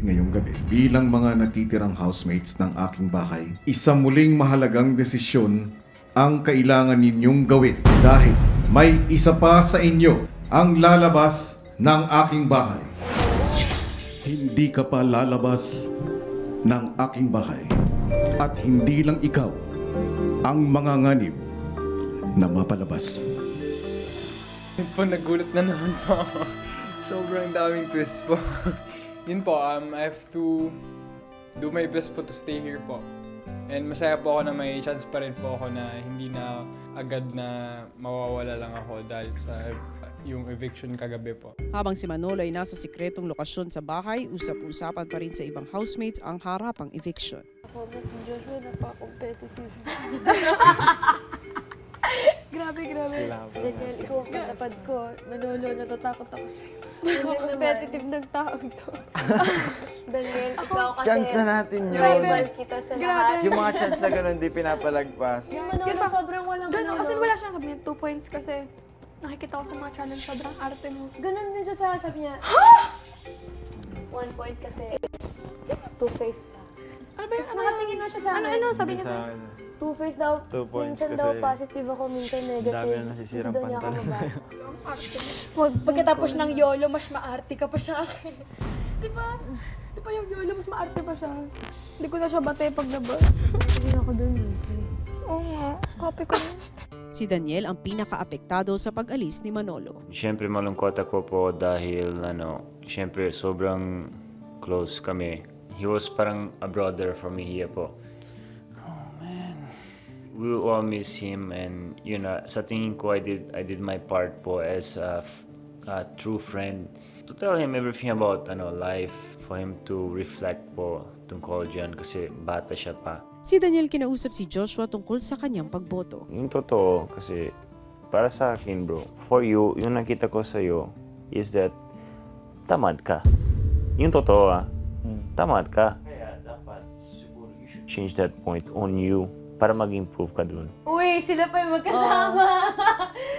ngayong gabi, bilang mga natitirang housemates ng aking bahay, isa muling mahalagang desisyon ang kailangan ninyong gawin dahil may isa pa sa inyo ang lalabas ng aking bahay. Hindi ka pa lalabas ng aking bahay at hindi lang ikaw ang manganganib na mapalabas. Yun po, nagulat na naman po ako. Sobrang daming twist po. Yun po, I have to do my best po to stay here po. And masaya po ako na may chance pa rin po ako na hindi na agad na mawawala lang ako dahil sa yung eviction kagabi po. Habang si Manolo ay nasa sikretong lokasyon sa bahay, usap-usapan pa rin sa ibang housemates ang harapang eviction. Ako na si Joshua, napaka-competitive. Grabe. Daniel, ikaw ang patapad ko. Manolo, natatakot ako sa'yo. Competitive ng taong to. Daniel, ikaw kasi Chance na natin yun. rival kita sa lahat. Yung mga chance na ganun, di pinapalagpas. Yung Manolo, sobrang walang Gano'n, Manolo. kasi wala siyang sabi niya, 2 points kasi nakikita ko sa mga challenge, sobrang arte mo. Ganun din siya sa akin, sabi niya. 1 point kasi two-faced ka. Ano ba yun? Nakatingin na siya sa akin. Ano, sabi niya sa akin? Two-faced daw. 2 points minsan kasi daw positive ako, minsan negative. dami na nasisirang Doon niya ako pantalon. mababa. Ang arte mo. Pagkatapos ng YOLO, mas maarte ka pa sa akin. Di ba? Di ba yung YOLO, mas maarte pa siya? Hindi ko na siya batay paglabas. Hindi ako doon. Oo nga, copy ko yun. Si Daniel ang pinaka-apektado sa pag-alis ni Manolo. Siyempre malungkot ako po dahil siyempre sobrang close kami. He was parang a brother for me here po. Oh man. We will all miss him and sa tingin ko I did my part po as a true friend to tell him everything about life, for him to reflect po tungkol dyan kasi bata siya pa. Si Daniel kinausap si Joshua tungkol sa kanyang pagboto. Yung totoo kasi para sa akin bro, for you, yung nakita ko sa'yo is that tamad ka. Yung totoo tamad ka. Kaya dapat siguro you should change that point on you para mag-improve ka dun. Uy, sila pa yung magkasama.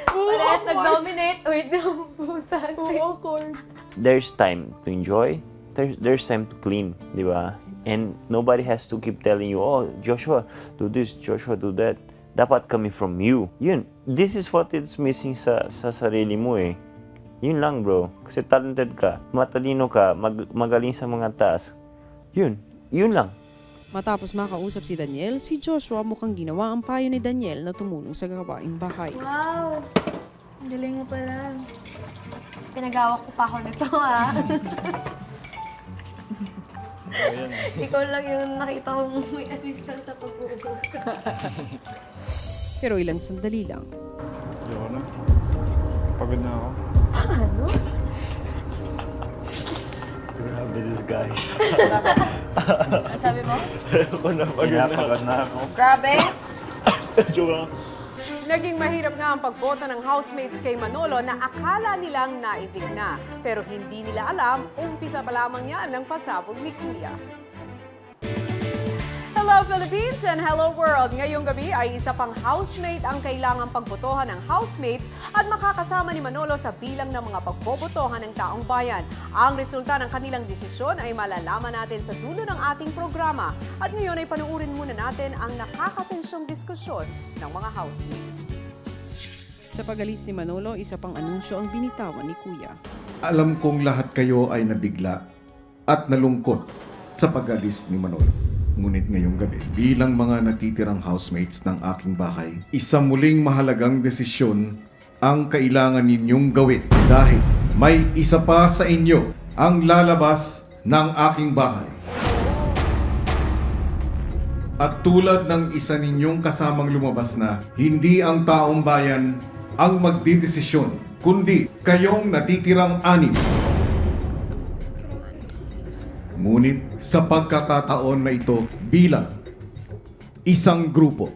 Parehas nag-dominate. Wait, puta. Awkward. There's time to enjoy, there's time to clean, di ba? And nobody has to keep telling you, oh, Joshua, do this, Joshua, do that. Dapat coming from you. Yun, this is what it's missing sa sarili mo eh. Yun lang bro, kasi talented ka, matalino ka, magaling sa mga task. Yun lang. Matapos makausap si Daniel, si Joshua mukhang ginawa ang payo ni Daniel na tumulong sa gawaing bahay. Wow! Ang galing mo pala. Pinagawak ko pa ako nito, ha? Ikaw lang yung nakita kong may assistant sa pag-uugas. Pero ilang sandali lang. Ayoko na. Pagod na ako. Ano? Grabe this guy. Ano sabi mo? Ayoko na, pagod na ako. Grabe! Joke lang. Naging mahirap nga ang pagboto ng housemates kay Manolo na akala nilang naibig na. Pero hindi nila alam, umpisa pa lamang yan ng pasabog ni Kuya. Hello Philippines and hello world! Ngayong gabi ay isa pang housemate ang kailangang pagbotohan ng housemates at makakasama ni Manolo sa bilang ng mga pagbobotohan ng taong bayan. Ang resulta ng kanilang desisyon ay malalaman natin sa dulo ng ating programa. At ngayon ay panuurin muna natin ang nakakatensyong diskusyon ng mga housemates. Sa pag-alis ni Manolo, isa pang anunsyo ang binitawan ni Kuya. Alam kong lahat kayo ay nabigla at nalungkot sa pag-alis ni Manolo. Ngunit ngayong gabi, bilang mga natitirang housemates ng aking bahay, isa muling mahalagang desisyon ang kailangan ninyong gawin dahil may isa pa sa inyo ang lalabas ng aking bahay. At tulad ng isa ninyong kasamang lumabas na, hindi ang taong bayan ang magdidesisyon, kundi kayong natitirang anim. Ngunit sa pagkakataon na ito bilang isang grupo,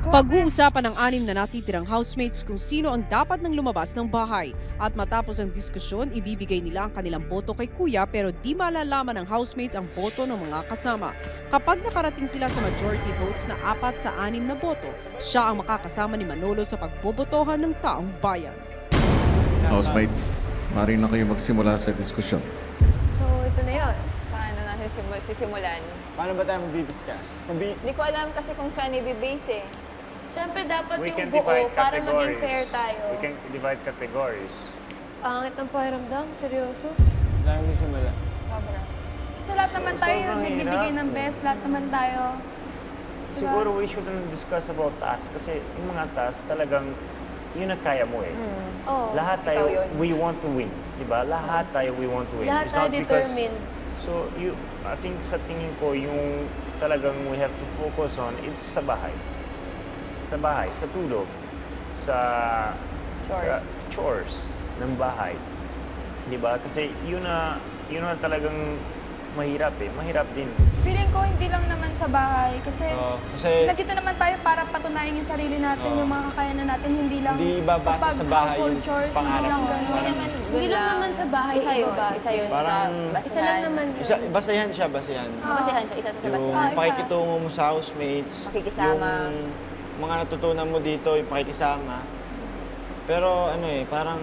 Pag-uusapan ng 6 na natitirang housemates kung sino ang dapat nang lumabas ng bahay. At matapos ang diskusyon, ibibigay nila ang kanilang boto kay Kuya pero di malalaman ng housemates ang boto ng mga kasama. Kapag nakarating sila sa majority votes na 4 sa 6 na boto, siya ang makakasama ni Manolo sa pagbobotohan ng taong bayan. housemates, Mari na kayo magsimula sa diskusyon. So, ito na yun. Paano natin sisimulan? Paano ba tayo mag-discuss? Hindi ko alam kasi kung saan i-base eh. Siyempre, dapat We can yung buo divide para maging categories. fair tayo. We can divide categories. Pangit ang pakiramdam, seryoso. Tayo magsimula. Sobra. Kasi lahat naman tayo sobrang nagbibigay hirap. ng best, lahat naman tayo. Siguro we shouldn't discuss about tasks kasi yung mga tasks talagang yun ang kaya mo eh. Oo. Lahat ikaw tayo, yun. we want to win. Diba? Lahat tayo, we want to win. Lahat It's tayo not because- determined. So, I think sa tingin ko, yung talagang we have to focus on, it's sa bahay. Sa bahay, sa tulog, sa Chores. sa chores ng bahay. Diba? Kasi yun na talagang mahirap eh. Mahirap din. Feeling ko hindi lang naman sa bahay kasi Kasi nandito naman tayo para patunayan yung sarili natin, Oo. yung mga kakayanan natin, hindi lang Hindi ibabasa sa bahay pag-household yung chores, pangarap hindi lang mo. ganun. Parang- Hindi lang naman sa bahay isa yun. Isa yun Parang- sa basihan. Isa lang naman yun. basayan siya, basayan. Basihan siya, isa sa Yung basihan. isa. pakikitungo mo sa housemates. Pakikisama. Yung mga natutunan mo dito, yung pakikisama. Pero ano eh, parang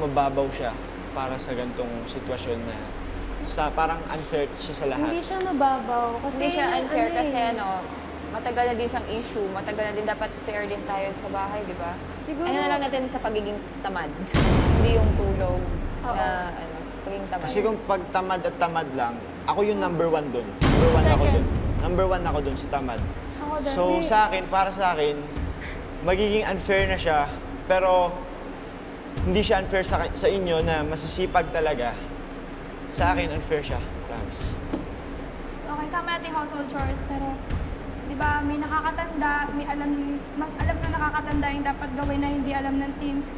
mababaw siya para sa gantong sitwasyon na parang unfair siya sa lahat. Hindi siya mababaw. Kasi Hindi siya unfair kasi eh. matagal na din siyang issue. Matagal na din dapat fair din tayo sa bahay, di ba? Siguro, Ano na lang natin sa pagiging tamad. Hindi yung tulog Oo. na pagiging tamad. Kasi kung pag tamad at tamad lang, ako yung number one dun. Number one ako Second. dun. Number one ako dun sa tamad. Ako din. So sa akin, para sa akin, magiging unfair na siya, pero hindi siya unfair sa inyo na masisipag talaga. Sa akin, unfair siya. Promise. Okay, sama natin yung household chores, pero di ba may nakakatanda, mas alam na nakakatanda yung dapat gawin na hindi alam ng teens.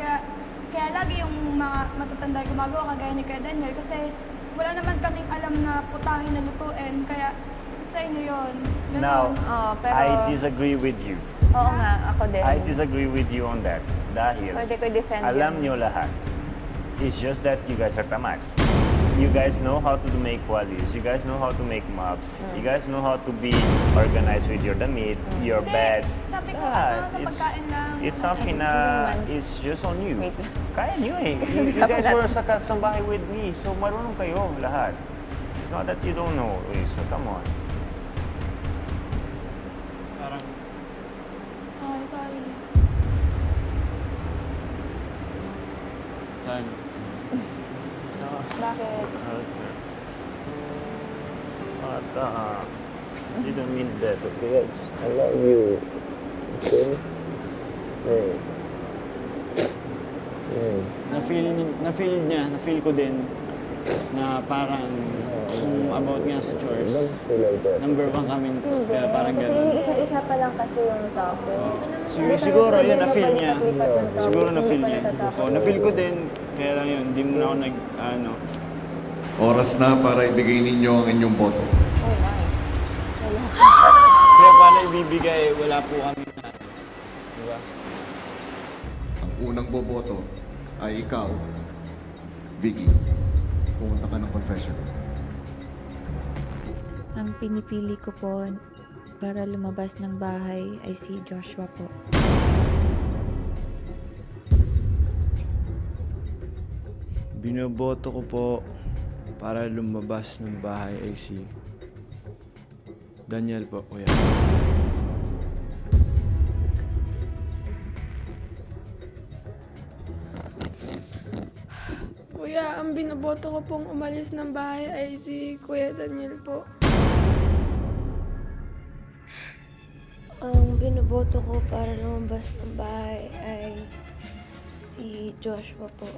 Kaya lagi yung mga matatanda gumagawa, kagaya ni Kuya Daniel, kasi wala naman kaming alam na putahin na lutuin, kaya sa inyo yun. Ganun. Now, pero... I disagree with you. Oo nga, ako din. I disagree with you on that. Dahil Pwede ko i-defend alam yun. nyo lahat. It's just that you guys are tamad. You guys know how to make walis. You guys know how to make mop. You guys know how to be organized with your damit, your Hindi, bed. sabi ko, Yeah, sa pagkain lang. It's something Hindi na naman. it's just on you. Wait lang. Kaya nyo eh. You Usapan guys were natin. sa kasambahay with me, so marunong kayo lahat. It's not that you don't know. So come on. Parang, Okay, sorry. yan. Bakit? Okay. You don't mean that, okay? I love you. Okay? Hey. Hey. Na-feel ko din na parang kung about nga sa chores, number one kami. Kaya parang Kasi gano'n. yung isa-isa pa lang kasi yung topic. Siguro yun, na-feel niya. Siguro na-feel niya. O, na-feel ko din, kaya lang yun, hindi mo na ako Oras na para ibigay ninyo ang inyong boto. Oh my. Kaya paano ibibigay, wala po kami na. Diba? Ang unang boboto ay ikaw, Vicky. Pumunta ka ng confession. Ang pinipili ko po para lumabas ng bahay ay si Joshua po. Binoboto ko po para lumabas ng bahay ay si Daniel po, kuya. Kuya, ang binoboto ko pong umalis ng bahay ay si Kuya Daniel po. Ang binoboto ko para lumabas ng bahay ay si Joshua po.